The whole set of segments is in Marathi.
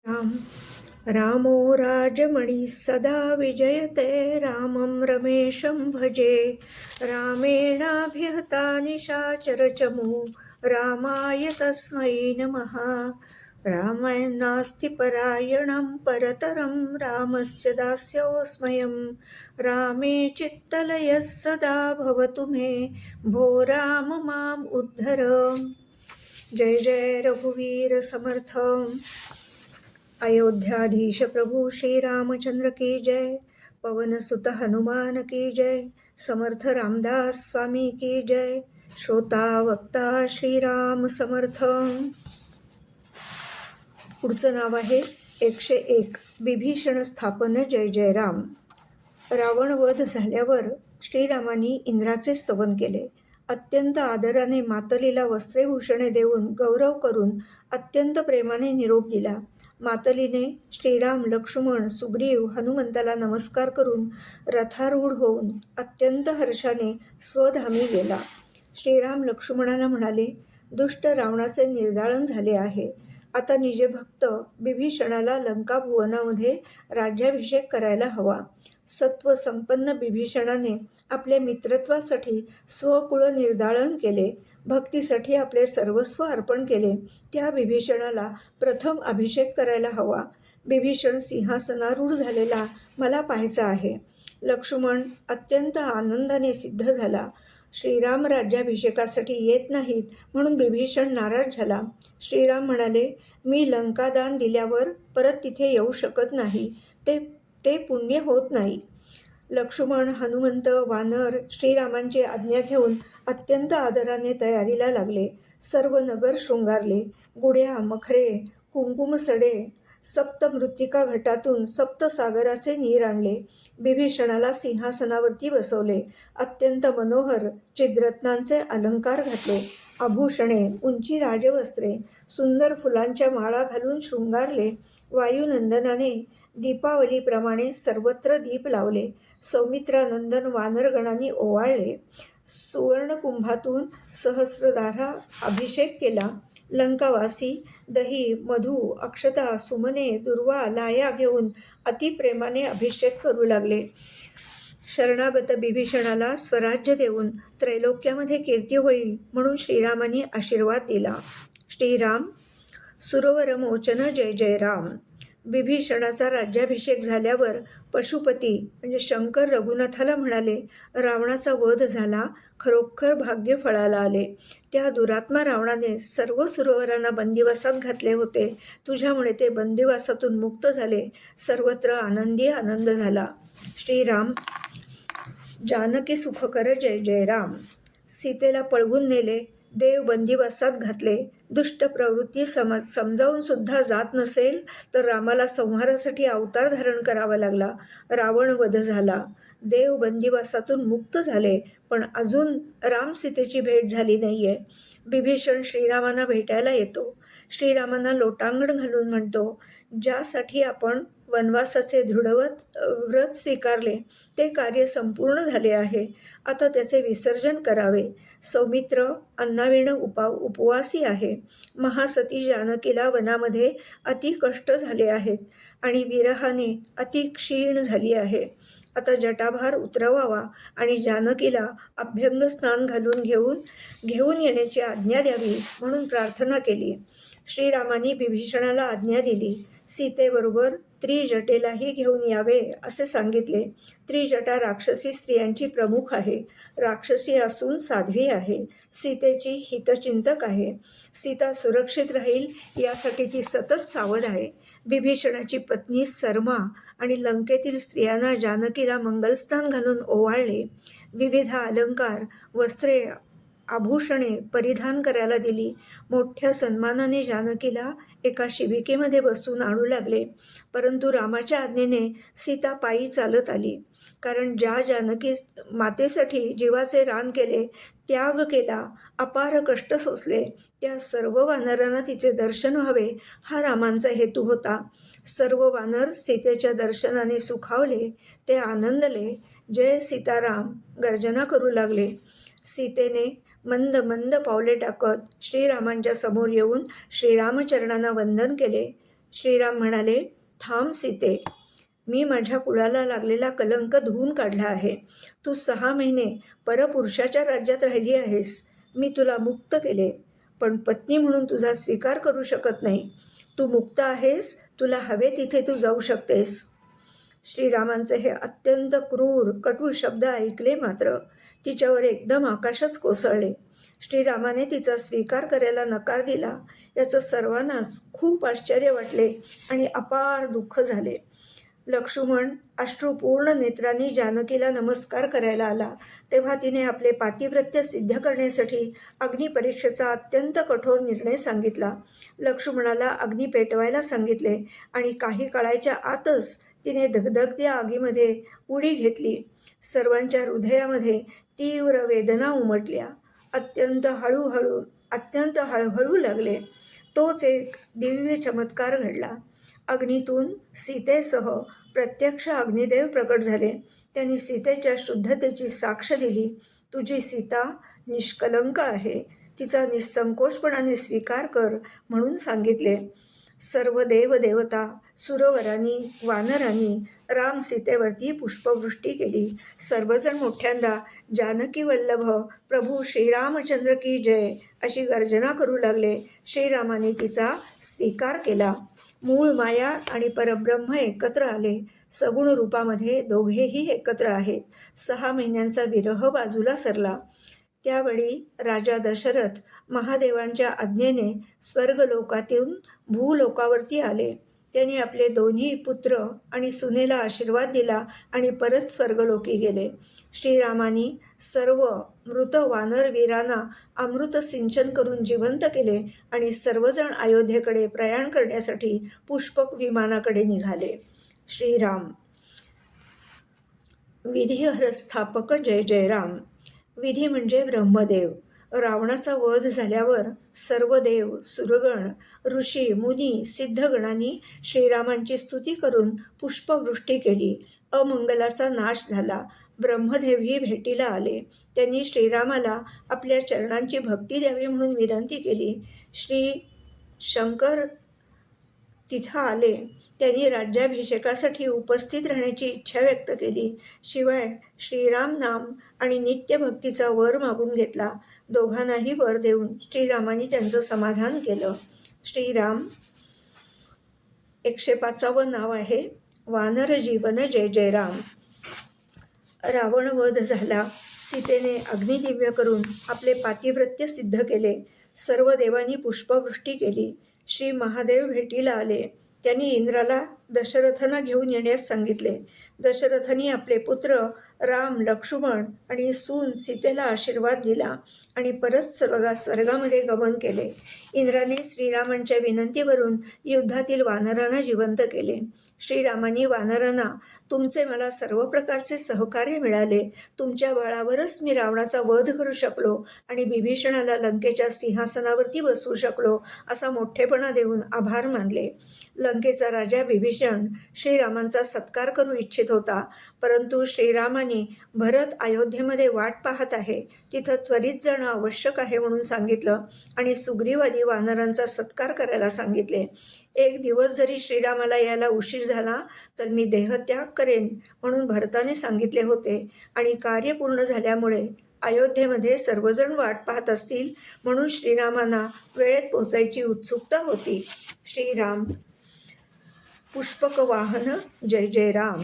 राम रामो राजमणि सदा विजयते रामं रमेशं भजे रामेणाभिहता निशाचरचमू रामाय तस्मै नमः रामायणास्ति परायणं परतरं रामस्य दास्योऽस्म्यहं रामे चित्तलयः सदा भवतु मे भो राम माम् उद्धर। जय जय रघुवीर समर्थ। अयोध्याधीश प्रभु श्री रामचंद्र की जय। पवन सुत हनुमान की जय। समर्थ रामदास स्वामी की जय। श्रोता वक्ता श्रीराम समर्थ। पुढचं नाव आहे 101 विभीषण स्थापन जय जय राम। रावण वध झाल्यावर श्रीरामांनी इंद्राचे स्तवन केले. अत्यंत आदराने मातलीला वस्त्रेभूषणे देऊन गौरव करून अत्यंत प्रेमाने निरोप दिला. मातलीने श्रीराम, लक्ष्मण, सुग्रीव, हनुमंताला नमस्कार करून रथारूढ होऊन अत्यंत हर्षाने स्वधामी गेला. श्रीराम लक्ष्मणाला म्हणाले, दुष्ट रावणाचे निर्दाळन झाले आहे. आता निजभक्त बिभीषणाला लंका भुवनामध्ये राज्याभिषेक करायला हवा. सत्व संपन्न बिभीषणाने आपल्या मित्रत्वासाठी स्वकुळ निर्दाळन केले. भक्तीसाठी आपले सर्वस्व अर्पण केले. त्या बिभीषणाला प्रथम अभिषेक करायला हवा. बिभीषण सिंहासनारूढ झालेला मला पाहायचा आहे. लक्ष्मण अत्यंत आनंदाने सिद्ध झाला. श्रीराम राज्याभिषेकासाठी येत नाहीत म्हणून बिभीषण नाराज झाला. श्रीराम म्हणाले, मी लंकादान दिल्यावर परत तिथे येऊ शकत नाही. ते पुण्य होत नाही. लक्ष्मण, हनुमंत, वानर श्रीरामांची आज्ञा घेऊन अत्यंत आदराने तयारीला लागले. सर्व नगर शृंगारले. गुढ्या, मखरे, कुंकुमसडे, सप्त मृत्तिका घटातून सप्तसागराचे नीर आणले. बिभीषणाला सिंहासनावरती बसवले. अत्यंत मनोहर चिद्रत्नांचे अलंकार घातले. आभूषणे, उंची राजवस्त्रे, सुंदर फुलांच्या माळा घालून शृंगारले. वायुनंदनाने दीपावलीप्रमाणे सर्वत्र दीप लावले. सौमित्रानंदन वानरगणांनी ओवाळले. सुवर्णकुंभातून सहस्रधारा अभिषेक केला. लंकावासी दही, मधू, अक्षता, सुमने, दुर्वा, लाया घेऊन अतिप्रेमाने अभिषेक करू लागले. शरणागत बिभीषणाला स्वराज्य देऊन त्रैलोक्यामध्ये कीर्ती होईल म्हणून श्रीरामांनी आशीर्वाद दिला. श्रीराम सुरवरमोचन जय जय राम। बिभीषणाचा राज्याभिषेक झाल्यावर पशुपती म्हणजे शंकर रघुनाथाला म्हणाले, रावणाचा वध झाला, खरोखर भाग्य फळाला आले. त्या दुरात्मा रावणाने सर्व सुरवरांना बंदिवासात घातले होते. तुझ्यामुळे ते बंदिवासातून मुक्त झाले. सर्वत्र आनंदी आनंद झाला. श्रीराम जानकी सुखकर जय जय राम। सीतेला पळवून नेले. देव बंदिवासात घातले. दुष्ट प्रवृत्ती समजावून सुद्धा जात नसेल तर रामाला संहारासाठी अवतार धारण करावा लागला. रावण वध झाला. देव बंदिवासातून मुक्त झाले. पण अजून राम सीतेची भेट झाली नाहीये. बिभीषण श्रीरामांना भेटायला येतो. श्रीरामांना लोटांगण घालून म्हणतो, ज्यासाठी आपण वनवासाचे दृढवत व्रत स्वीकारले ते कार्य संपूर्ण झाले आहे. आता त्याचे विसर्जन करावे. सौमित्र अन्नाविण उपवासी आहे. महासती जानकीला वनामध्ये अति कष्ट झाले आहेत आणि विरहाने अति क्षीण झाली आहे. आता जटाभार उतरवावा आणि जानकीला अभ्यंग स्नान घालून घेऊन येण्याची आज्ञा द्यावी म्हणून प्रार्थना केली. श्रीरामांनी बिभीषणाला आज्ञा दिली. सीतेबरोबर त्रिजटेलाही घेऊन यावे असे सांगितले. त्रिजटा राक्षसी स्त्रियांची प्रमुख आहे. राक्षसी असून साध्वी आहे. सीतेची हितचिंतक आहे. सीता सुरक्षित राहील यासाठी ती सतत सावध आहे. बिभीषणाची पत्नी सरमा आणि लंकेतील स्त्रियांना जानकीला मंगलस्नान घालून ओवाळले. विविध अलंकार, वस्त्रे, आभूषणे परिधान करायला दिली. मोठ्या सन्मानाने जानकीला एका शिबिकेमध्ये बसवून आणू लागले. परंतु रामाच्या आज्ञेने सीता पायी चालत आली. कारण ज्या जानकी मातेसाठी जीवाचे रान केले, त्याग केला, अपार कष्ट सोसले, त्या सर्व वानरांना तिचे दर्शन व्हावे हा रामांचा हेतू होता. सर्व वानर सीतेच्या दर्शनाने सुखावले. ते आनंदले. जय सीताराम गर्जना करू लागले. सीतेने मंद मंद पावले टाकत श्रीरामांच्या समोर येऊन श्रीरामचरणांना वंदन केले. श्रीराम म्हणाले, थांब सीते, मी माझ्या कुळाला लागलेला कलंक धुवून काढला आहे. तू 6 महिने परपुरुषाच्या राज्यात राहिली आहेस. मी तुला मुक्त केले, पण पत्नी म्हणून तुझा स्वीकार करू शकत नाही. तू मुक्त आहेस, तुला हवे तिथे तू जाऊ शकतेस. श्रीरामांचे हे अत्यंत क्रूर कटू शब्द ऐकले मात्र तिच्यावर एकदम आकाशच कोसळले. श्रीरामाने तिचा स्वीकार करायला नकार दिला याचं सर्वांनाच खूप आश्चर्य वाटले आणि अपार दुःख झाले. लक्ष्मण अश्रुपूर्ण नेत्रांनी जानकीला नमस्कार करायला आला तेव्हा तिने आपले पातिव्रत्य सिद्ध करण्यासाठी अग्निपरीक्षेचा अत्यंत कठोर निर्णय सांगितला. लक्ष्मणाला अग्नी पेटवायला सांगितले आणि काही काळाच्या आतच तिने धगधगत्या आगीमध्ये उडी घेतली. सर्वांच्या हृदयामध्ये तीव्र वेदना उमटल्या. अत्यंत हळूहळू लागले. तोच एक दिव्य चमत्कार घडला. अग्नीतून सीतेसह प्रत्यक्ष अग्निदेव प्रकट झाले. त्यांनी सीतेच्या शुद्धतेची साक्ष दिली. तुझी सीता निष्कलंक आहे, तिचा निःसंकोचपणाने स्वीकार कर म्हणून सांगितले. सर्व देवदेवता, सुरवरांनी, वानरांनी राम सीतेवरती पुष्पवृष्टी केली. सर्वजण मोठ्यांदा जानकी वल्लभ प्रभू श्रीरामचंद्र की जय अशी गर्जना करू लागले. श्रीरामाने तिचा स्वीकार केला. मूळ माया आणि परब्रह्म एकत्र आले. सगुण रूपामध्ये दोघेही एकत्र आहेत. 6 महिन्यांचा विरह बाजूला सरला. त्यावेळी राजा दशरथ महादेवांच्या आज्ञेने स्वर्गलोकातून भूलोकावरती आले. त्यांनी आपले दोन्ही पुत्र आणि सुनेला आशीर्वाद दिला आणि परत स्वर्गलोकी गेले. श्रीरामांनी सर्व मृत वानरवीरांना अमृत सिंचन करून जिवंत केले आणि सर्वजण अयोध्येकडे प्रयाण करण्यासाठी पुष्पक विमानाकडे निघाले. श्रीराम. विधिहर स्थापक जय जय राम. विधी म्हणजे ब्रह्मदेव. रावणाचा वध झाल्यावर सर्व देव, सुरगण, ऋषी, मुनी, सिद्धगणांनी श्रीरामांची स्तुती करून पुष्पवृष्टी केली. अमंगलाचा नाश झाला. ब्रह्मदेवही भेटीला आले. त्यांनी श्रीरामाला आपल्या चरणांची भक्ती द्यावी म्हणून विनंती केली. श्री शंकर तिथं आले. त्यांनी राज्याभिषेकासाठी उपस्थित राहण्याची इच्छा व्यक्त केली. शिवाय श्रीराम नाम आणि नित्यभक्तीचा वर मागून घेतला. दोघांनाही वर देऊन श्रीरामांनी त्यांचं समाधान केलं. श्रीराम. 105वं नाव आहे वानर जीवन जय जय राम. रावण वध झाला. सीतेने अग्निदिव्य करून आपले पातिव्रत्य सिद्ध केले. सर्व देवांनी पुष्पवृष्टी केली. श्री महादेव भेटीला आले. त्यांनी इंद्राला दशरथांना घेऊन येण्यास सांगितले. दशरथांनी आपले पुत्र राम, लक्ष्मण आणि सून सीतेला आशीर्वाद दिला आणि परत स्वर्गामध्ये गमन केले. इंद्राने श्रीरामांच्या विनंतीवरून युद्धातील वानरांना जिवंत केले. श्रीरामांनी वानरांना, तुमचे मला सर्व प्रकारचे सहकार्य मिळाले. तुमच्या बळावरच मी रावणाचा वध करू शकलो आणि बिभीषणाला लंकेच्या सिंहासनावरती बसवू शकलो असा मोठेपणा देऊन आभार मानले. लंकेचा राजा बिभीषण श्रीरामांचा सत्कार करू इच्छित होता, परंतु श्रीरामांनी भरत अयोध्येमध्ये वाट पाहत आहे, तिथं त्वरित जाणं आवश्यक आहे म्हणून सांगितलं आणि सुग्रीवादी वानरांचा सत्कार करायला सांगितले. 1 दिवस जरी श्रीरामाला यायला उशीर झाला तर मी देहत्याग करेन म्हणून भरताने सांगितले होते आणि कार्य पूर्ण झाल्यामुळे अयोध्येमध्ये सर्वजण वाट पाहत असतील म्हणून श्रीरामांना वेळेत पोचायची उत्सुकता होती. श्रीराम. पुष्पक वाहन जय जय राम.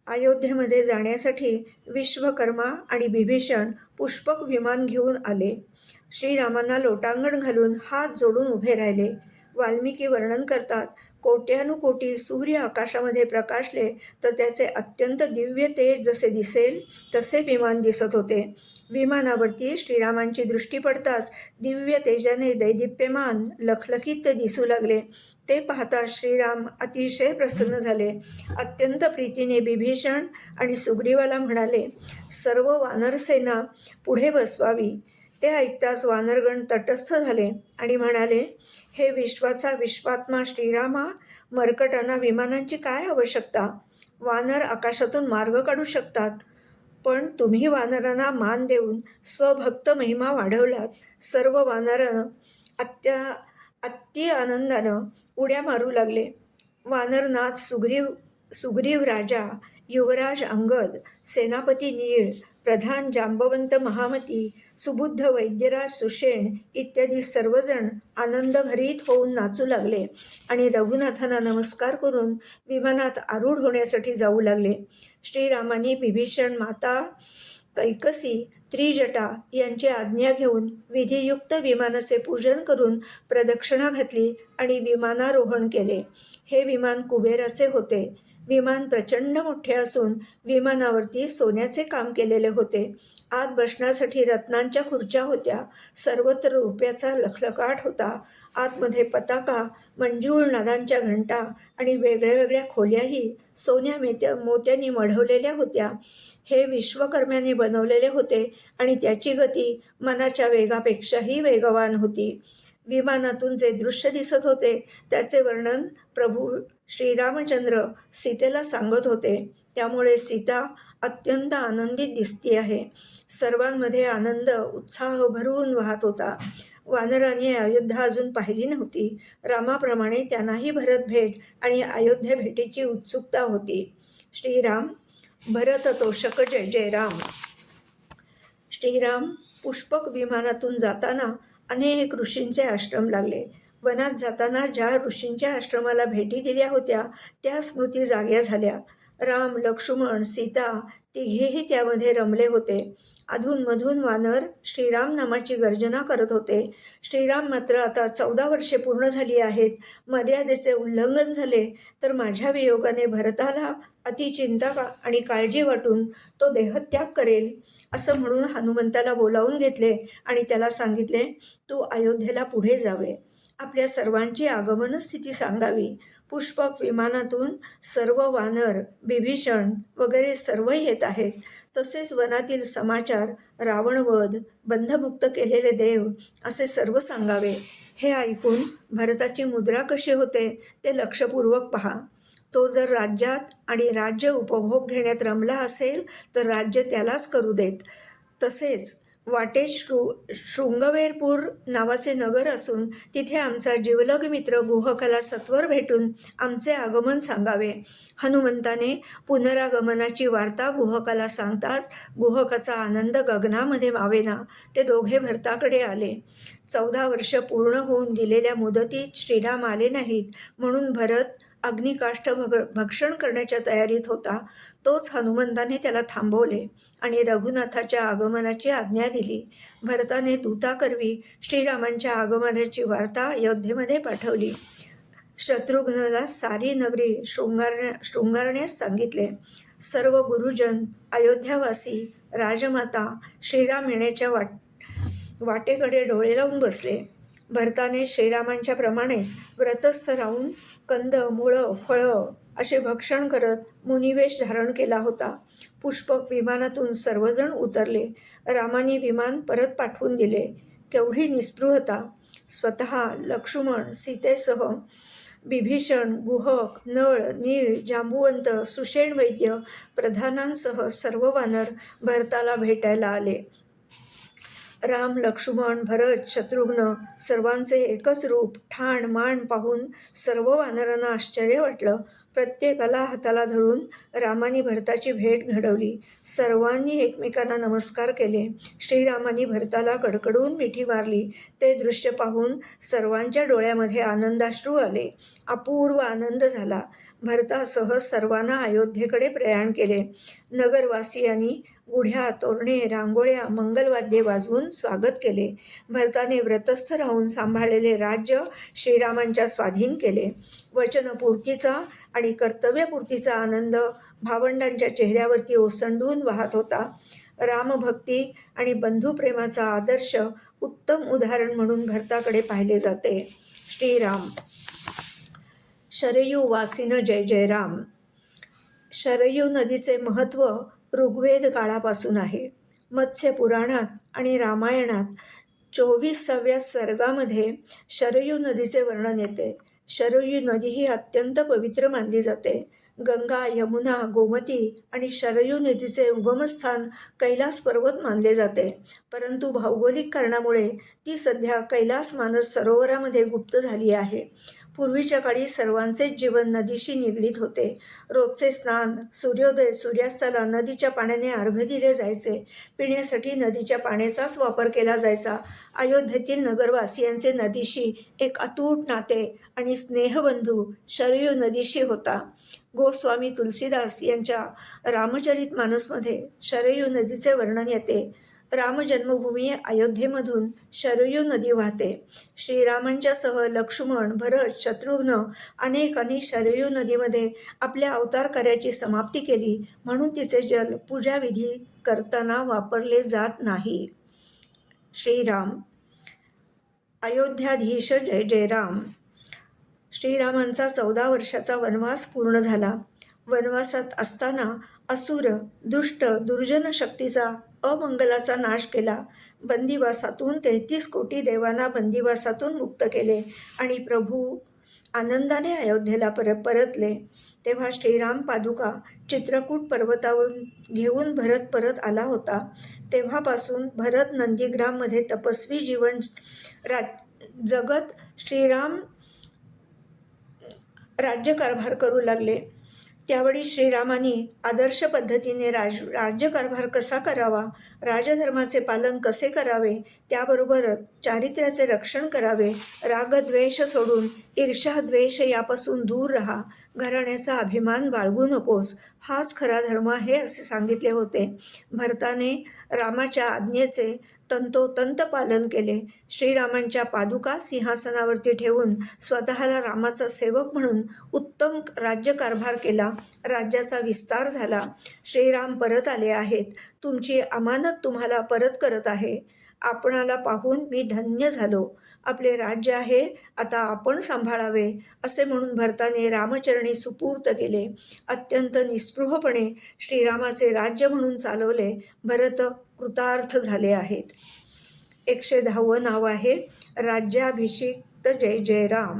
अयोध्येमध्ये जाण्यासाठी विश्वकर्मा आणि बिभीषण पुष्पक विमान घेऊन आले. श्रीरामांना लोटांगण घालून हात जोडून उभे राहिले. वाल्मिकी वर्णन करतात, कोट्यानुकोटी सूर्य आकाशामध्ये प्रकाशले तर त्याचे अत्यंत दिव्य तेज जसे दिसेल तसे विमान दिसत होते. विमानावरती श्रीरामांची दृष्टी पडताच दिव्य तेजाने दैदिप्यमान लखलखित दिसू लागले. ते पाहता श्रीराम अतिशय प्रसन्न झाले. अत्यंत प्रीतीने बिभीषण आणि सुग्रीवाला म्हणाले, सर्व वानरसेना पुढे बसवावी. ते ऐकताच वानरगण तटस्थ झाले आणि म्हणाले, हे विश्वाचा विश्वात्मा श्रीरामा, मर्कटांना विमानांची काय आवश्यकता? वानर आकाशातून मार्ग काढू शकतात, पण तुम्ही वानरांना मान देऊन स्वभक्त महिमा वाढवलात. सर्व वानर अति आनंदानं उड्या मारू लागले. वानरनाथ सुग्रीव राजा, युवराज अंगद, सेनापती नीळ, प्रधान जांबवंत महामती, सुबुद्ध वैद्यराज सुषेण इत्यादी सर्वजण आनंदभरीत होऊन नाचू लागले आणि रघुनाथांना नमस्कार करून विमानात आरूढ होण्यासाठी जाऊ लागले. श्रीरामांनी बिभीषण, माता कैकसी, त्रिजटा यांची आज्ञा घेऊन विधियुक्त विमानाचे पूजन करून प्रदक्षिणा घातली आणि विमानारोहण केले. हे विमान कुबेराचे होते. विमान प्रचंड मोठे असून विमानावरती सोन्याचे काम केलेले होते. आत बसण्यासाठी रत्नांच्या खुर्च्या होत्या. सर्वत्र रुपयाचा लखलखाट होता. आतमध्ये पताका, मंजूळ नादांच्या घंटा आणि वेगळ्या वेगळ्या खोल्याही मोत्यांनी मढवलेल्या होत्या. हे विश्वकर्म्याने बनवलेले होते आणि त्याची गती मनाच्या वेगापेक्षाही वेगवान होती. विमानातून जे दृश्य दिसत होते त्याचे वर्णन प्रभू श्रीरामचंद्र सीतेला सांगत होते. त्यामुळे सीता अत्यंत आनंदित दिसती आहे. सर्वांमध्ये आनंद, उत्साह भरून वाहत होता. वानरांनी अयोध्या अजून पाहिली नव्हती. रामाप्रमाणे त्यांनाही भरत भेट आणि अयोध्या भेटीची उत्सुकता होती. श्रीराम भरत तोषक जय जय राम. श्रीराम पुष्पक विमानातून जाताना अनेक ऋषींचे आश्रम लागले. वनात जाताना ज्या ऋषींच्या आश्रमाला भेटी दिल्या होत्या त्या स्मृती जाग्या झाल्या. राम, लक्ष्मण, सीता तिघेही त्यामध्ये रमले होते. अधूनमधून वानर श्रीराम नामाची गर्जना करत होते. श्रीराम मात्र आता 14 वर्षे पूर्ण झाली आहेत. मर्यादेचे उल्लंघन झाले तर माझ्या वियोगाने भरताला अतिचिंता आणि काळजी वाटून तो देहत्याग करेल असं म्हणून हनुमंताला बोलावून घेतले आणि त्याला सांगितले, तू अयोध्येला पुढे जावे. आपल्या सर्वांची आगमन स्थिती सांगावी. पुष्पक विमानातून सर्व वानर, बिभीषण वगैरे सर्व येत आहेत. तसेच वनातील समाचार, रावणवध, बंधमुक्त केलेले देव असे सर्व सांगावे. हे ऐकून भरताची मुद्रा कशी होते ते लक्षपूर्वक पहा. तो जर राज्यात आणि राज्य उपभोग घेण्यात रमला असेल तर राज्य त्यालाच करू देत. तसेच वाटेत शृंगवेरपूर नावाचे नगर असून तिथे आमचा जिवलग मित्र गुहकाला सत्वर भेटून आमचे आगमन सांगावे. हनुमंताने पुनरागमनाची वार्ता गुहकाला सांगताच गुहकाचा आनंद गगनामध्ये मावेना. ते दोघे भरताकडे आले. 14 वर्ष पूर्ण होऊन दिलेल्या मुदतीत श्रीराम आले नाहीत म्हणून भरत अग्निकाष्ठ भक्षण करण्याच्या तयारीत होता. तोच हनुमंताने त्याला थांबवले आणि रघुनाथाच्या आगमनाची आज्ञा दिली. भरताने दूताकरवी श्रीरामांच्या आगमनाची वार्ता अयोध्येमध्ये पाठवली. शत्रुघ्नाला सारी नगरी शृंगारण्यास सांगितले. सर्व गुरुजन, अयोध्यावासी, राजमाता श्रीराम येण्याच्या वाटेकडे डोळे लावून बसले. भरताने श्रीरामांच्या प्रमाणेच व्रतस्थ राहून कंद, मुळं, फळं असे भक्षण करत मुनिवेश धारण केला होता. पुष्पक विमानातून सर्वजण उतरले. रामाने विमान परत पाठवून दिले. केवढी निस्पृहता! स्वतः लक्ष्मण, सीतेसह बिभीषण, गुहक, नळ, नीळ, जांबुवंत, सुषेण वैद्य प्रधानांसह सर्व वानर भरताला भेटायला आले. राम, लक्ष्मण, भरत, शत्रुघ्न सर्वांचे एकच रूप, ठाण मान पाहून सर्व वानरांना आश्चर्य वाटलं. प्रत्येकाला हाताला धरून रामाने भरताची भेट घडवली. सर्वांनी एकमेकांना नमस्कार केले. श्रीरामांनी भरताला कडकडून मिठी मारली. ते दृश्य पाहून सर्वांच्या डोळ्यामध्ये आनंदाश्रू आले. अपूर्व आनंद झाला. भरतासह सर्वांना अयोध्येकडे प्रयाण केले. नगरवासियांनी गुढ्या, तोरणे, रांगोळ्या, मंगलवाद्ये वाजवून स्वागत केले. भरताने व्रतस्थ राहून सांभाळलेले राज्य श्रीरामांच्या स्वाधीन केले. वचनपूर्तीचा आणि कर्तव्यपूर्तीचा आनंद भावंडांच्या चेहऱ्यावरती ओसंडून वाहत होता. रामभक्ती आणि बंधुप्रेमाचा आदर्श उत्तम उदाहरण म्हणून भरताकडे पाहिले जाते. श्रीराम शरयू वासिन जय जय राम. शरयू नदीचे महत्त्व ऋग्वेद काळापासून आहे. मत्स्य पुराणात आणि रामायणात 24व्या सर्गामध्ये शरयू नदीचे वर्णन येते. शरयू नदी ही अत्यंत पवित्र मानली जाते. गंगा, यमुना, गोमती आणि शरयू नदीचे उगमस्थान कैलास पर्वत मानले जाते. परंतु भौगोलिक कारणामुळे ती सध्या कैलास मानस सरोवरामध्ये गुप्त झाली आहे. पूर्वीच्या काळी सर्वांचेच जीवन नदीशी निगडीत होते. रोजचे स्नान, सूर्योदय, सूर्यास्ताला नदीच्या पाण्याने अर्घ्य दिले जायचे. पिण्यासाठी नदीच्या पाण्याचाच वापर केला जायचा. अयोध्येतील नगरवासियांचे नदीशी एक अतूट नाते आणि स्नेहबंधू शरयू नदीशी होता. गोस्वामी तुलसीदास यांच्या रामचरितमानसमध्ये शरयू नदीचे वर्णन येते. राम जन्मभूमी अयोध्येमधून शरयू नदी वाहते. श्रीरामांच्या सह लक्ष्मण, भरत, शत्रुघ्न अनेकांनी शरयू नदीमध्ये आपल्या अवतार कार्याची समाप्ती केली, म्हणून तिचे जल पूजाविधी करताना वापरले जात नाही. श्रीराम. अयोध्याधीश जय जय राम. श्रीरामांचा 14 वर्षाचा वनवास पूर्ण झाला. वनवासात असताना असुर, दुष्ट, दुर्जन शक्तीचा अमंगलाचा नाश केला. बंदिवासातून 33 कोटी देवांना बंदिवासातून मुक्त केले आणि प्रभू आनंदाने अयोध्येला परतले. तेव्हा श्रीराम पादुका चित्रकूट पर्वतावरून घेऊन भरत परत आला होता. तेव्हापासून भरत नंदीग्राममध्ये तपस्वी जीवन जगत श्रीराम राज्यकारभार करू लागले. त्यावेळी श्रीरामांनी आदर्श पद्धतीने राज्यकारभार कसा करावा, राजधर्माचे पालन कसे करावे, त्याबरोबरच चारित्र्याचे रक्षण करावे, रागद्वेष सोडून ईर्ष्या-द्वेष यापासून दूर राहा, घराण्याचा अभिमान बाळगू नकोस, हाच खरा धर्म आहे असे सांगितले होते. भरताने रामाच्या आज्ञेचे तंतोतंत पालन केले. श्रीरामांच्या पादुका सिंहासनावरती ठेवून स्वतःला रामाचा सेवक म्हणून उत्तम राज्यकारभार केला. राज्याचा विस्तार झाला. श्रीराम परत आले आहेत. तुमची अमानत तुम्हाला परत करत आहे. आपणाला पाहून मी धन्य झालो. आपले राज्य आहे, आता आपण सांभाळावे असे म्हणून भरताने रामचरणी सुपूर्त केले. अत्यंत निस्पृहपणे श्रीरामाचे राज्य म्हणून चालवले. भरत कृतार्थ झाले आहेत. 110वं नाव आहे राज्याभिषिक्त जय जय राम.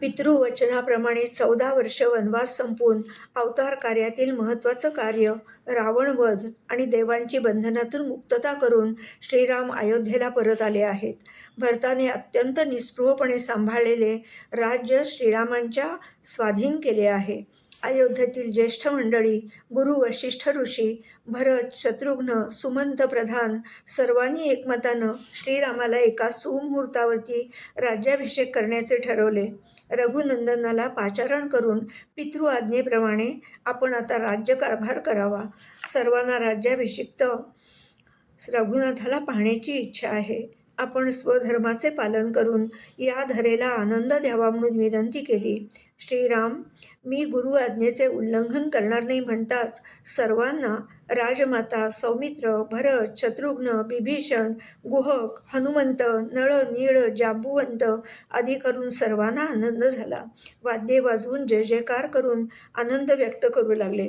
पितृवचनाप्रमाणे 14 वर्ष वनवास संपवून अवतार कार्यातील महत्त्वाचं कार्य रावणवध आणि देवांची बंधनातून मुक्तता करून श्रीराम अयोध्येला परत आले आहेत. भरताने अत्यंत निस्पृहपणे सांभाळलेले राज्य श्रीरामांच्या स्वाधीन केले आहे. अयोध्येतील ज्येष्ठ मंडळी, गुरु वशिष्ठ ऋषी, भरत, शत्रुघ्न, सुमंत प्रधान सर्वांनी एकमतानं श्रीरामाला एका सुमुहूर्तावरती राज्याभिषेक करण्याचे ठरवले. रघुनंदनाला पाचारण करून पितृआज्ञेप्रमाणे आपण आता राज्यकारभार करावा. सर्वांना राज्याभिषिक्त रघुनाथाला पाहण्याची इच्छा आहे. आपण स्वधर्माचे पालन करून या धरेला आनंद द्यावा म्हणून विनंती केली. श्रीराम, मी गुरु आज्ञेचे उल्लंघन करणार नाही म्हणताच सर्वांना राजमाता, सौमित्र, भरत, शत्रुघ्न, बिभीषण, गुहक, हनुमंत, नळ, नीळ, जांबुवंत आदी करून सर्वांना आनंद झाला. वाद्ये वाजवून जय जयकार करून आनंद व्यक्त करू लागले.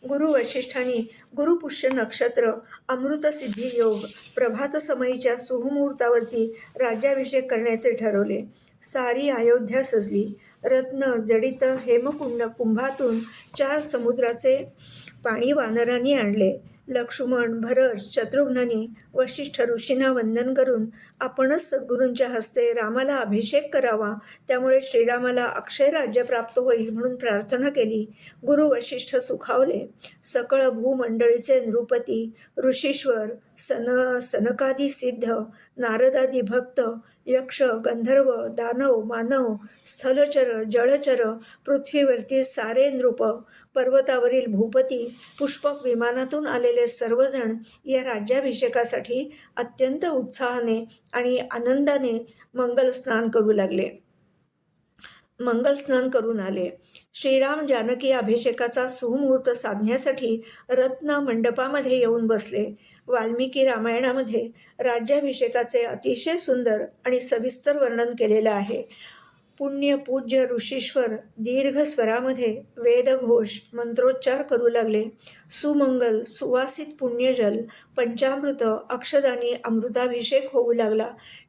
गुरु वशिष्ठांनी गुरुपुष्य नक्षत्र, अमृतसिद्धी योग, प्रभात समयीच्या सुमुहूर्तावरती राज्याभिषेक करण्याचे ठरवले. सारी अयोध्या सजली. रत्न जडित हेमकुंड कुंभातून 4 समुद्राचे पाणी वानरांनी आणले. लक्ष्मण, भरत, शत्रुघ्नांनी वशिष्ठ ऋषींना वंदन करून आपणच सद्गुरूंच्या हस्ते रामाला अभिषेक करावा, त्यामुळे श्रीरामाला अक्षय राज्य प्राप्त होईल म्हणून प्रार्थना केली. गुरु वशिष्ठ सुखावले. सकळ भूमंडळीचे नृपती, ऋषीश्वर, सनकादी सिद्ध, नारदादी भक्त, यक्ष, गंधर्व, दानव, मानव, स्थलचर, जळचर, पृथ्वीवरती सारे नृप, पर्वतावरील भूपती, पुष्पक विमानातून आलेले सर्वजण या राज्याभिषेकासाठी अत्यंत उत्साहाने आणि आनंदाने मंगलस्नान करून आले. श्रीराम जानकी अभिषेकाचा सुमुहूर्त साधण्यासाठी रत्न मंडपामध्ये येऊन बसले. वाल्मिकी रामायणामध्ये राज्याभिषेकाचे अतिशय सुंदर आणि सविस्तर वर्णन केलेलं आहे. पुण्य पूज्य ऋषीश्वर दीर्घ स्वरामध्ये वेदघोष मंत्रोच्चार करू लागले. सुमंगल सुवासित पुण्यजल पंचामृत अक्षदानी अमृताभिषेक होऊ लागला.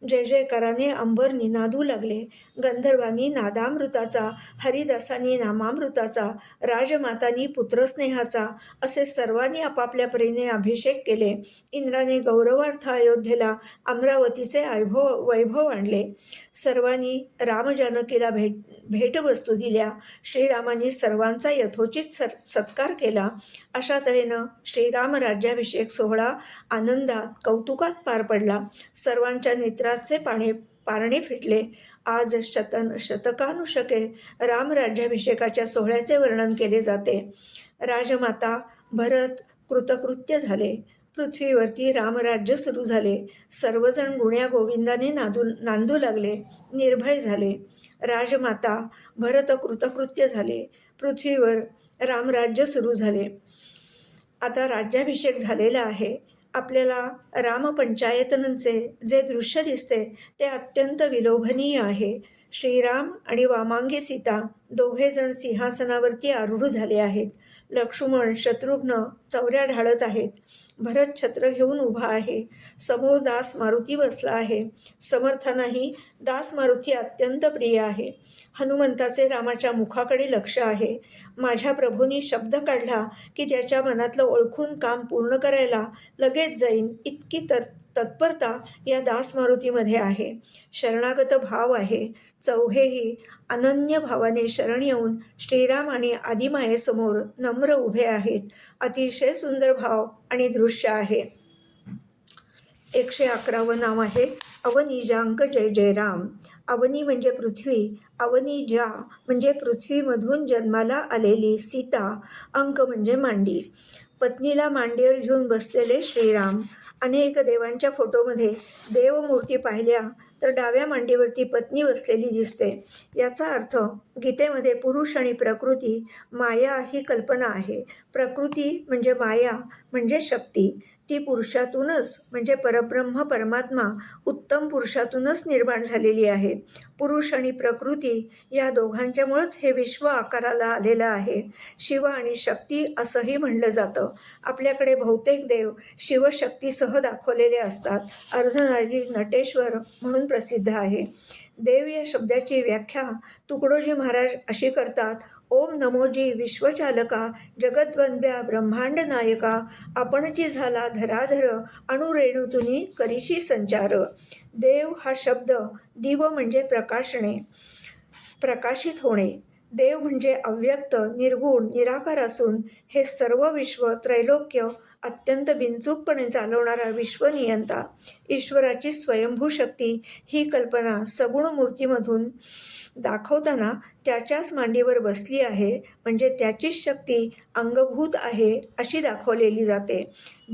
जय जयकाराने अंबर निनादू लागले. गंधर्वांनी नादामृताचा, हरिदासांनी नामामृताचा, राजमातांनी पुत्रस्नेहाचा असे सर्वांनी आपापल्या परीने अभिषेक केले. इंद्राने गौरवार्थ अयोध्येला अमरावतीचे वैभव आणले. सर्वांनी रामजानकी जानकीला भेटवस्तू दिल्या. श्रीरामांनी सर्वांचा यथोचित सत्कार केला. अशा तऱ्हेनं श्रीराम राज्याभिषेक सोहळा आनंदात कौतुकात पार पडला. सर्वांच्या नेत्राचे पारणे फिटले. आज शतकानुशके रामराज्याभिषेकाच्या सोहळ्याचे वर्णन केले जाते. राजमाता भरत कृतकृत्य झाले. पृथ्वीवरती रामराज्य सुरू झाले. सर्वजण गुण्या गोविंदाने नांदू लागले, निर्भय झाले. राजमाता भरत कृतकृत्य झाले. पृथ्वीवर रामराज्य सुरू झाले. आता राज्याभिषेक झालेला आहे. आपल्याला रामपंचायतनंचे जे दृश्य दिसते ते अत्यंत विलोभनीय आहे. श्रीराम आणि वामांगी सीता दोघेजण सिंहासनावरती आरूढ झाले आहेत. लक्ष्मण शत्रुघ्न चौऱ्या ढाळत आहेत. भरत छत्र घेऊन उभा आहे. समोर दास मारुती बसला आहे. समर्थांनाही दास मारुती अत्यंत प्रिय आहे. हनुमंताचे रामाच्या मुखाकडे लक्ष आहे. माझ्या प्रभूंनी शब्द काढला की त्याच्या मनातलं ओळखून काम पूर्ण करायला लगेच जाईन इतकी तत्परता या दास मारुतीमध्ये आहे. शरणागत भाव आहे. चौघेही अनन्य भावाने शरण येऊन श्रीराम आणि आदिमायेसमोर नम्र उभे आहेत. अतिशय सुंदर भाव आणि दृश्य आहे. 111वं नाव आहे अवनीजांक जय जय राम. अवनी म्हणजे पृथ्वी, अवनीजा म्हणजे पृथ्वीमधून जन्माला आलेली सीता, अंक म्हणजे मांडी. पत्नीला मांडीवर घेऊन बसलेले श्रीराम. अनेक देवांच्या फोटोमध्ये देवमूर्ती पाहिल्या तर डाव्या मांडीवरती पत्नी बसलेली दिसते. याचा अर्थ गीतेमध्ये पुरुष आणि प्रकृती, माया ही कल्पना आहे. प्रकृती म्हणजे माया म्हणजे शक्ती. ती पुरुषातूनच म्हणजे परब्रह्म परमात्मा उत्तम पुरुषातूनच निर्माण झालेली आहे. पुरुष आणि प्रकृती या दोघांच्यामुळेच हे विश्व आकाराला आलेलं आहे. शिव आणि शक्ती असंही म्हणलं जातं. आपल्याकडे बहुतेक देव शिवशक्तीसह दाखवलेले असतात. अर्धनारी नटेश्वर म्हणून प्रसिद्ध आहे. देव या शब्दाची व्याख्या तुकडोजी महाराज अशी करतात. ओम नमोजी विश्वचालका जगद्वंद्या ब्रह्मांड नायका आपणजी झाला धराधर अणुरेणुतुनी करीशी संचार. देव हा शब्द दिव म्हणजे प्रकाशणे, प्रकाशित होणे. देव म्हणजे अव्यक्त निर्गुण निराकार असून हे सर्व विश्व त्रैलोक्य अत्यंत बिनचूकपणे चालवणारा विश्वनियंता. ईश्वराची स्वयंभू शक्ती ही कल्पना सगुण मूर्तीमधून दाखवताना त्याच्याच मांडीवर बसली आहे म्हणजे त्याचीच शक्ती अंगभूत आहे अशी दाखवलेली जाते.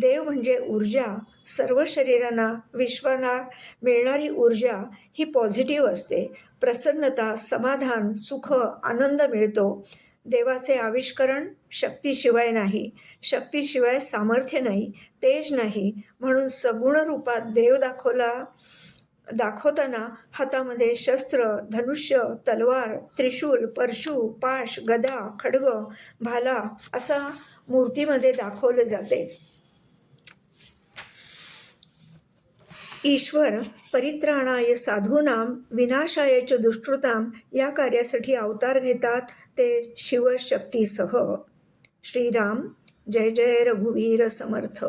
देव म्हणजे ऊर्जा. सर्व शरीरांना विश्वाला मिळणारी ऊर्जा ही पॉझिटिव्ह असते. प्रसन्नता, समाधान, सुख, आनंद मिळतो. देवाचे आविष्करण शक्तीशिवाय नाही. शक्तीशिवाय सामर्थ्य नाही, तेज नाही. म्हणून सगुण रूपात देव दाखवताना हातामध्ये शस्त्र, धनुष्य, तलवार, त्रिशूल, परशु, पाश, गदा, खड्ग, भाला असा मूर्तीमध्ये दाखवलं जाते. ईश्वर परित्राणाय साधूनाम विनाशाय च दुष्कृताम या कार्यासाठी अवतार घेतात ते शिवशक्तीसह. श्रीराम जय जय रघुवीर समर्थ.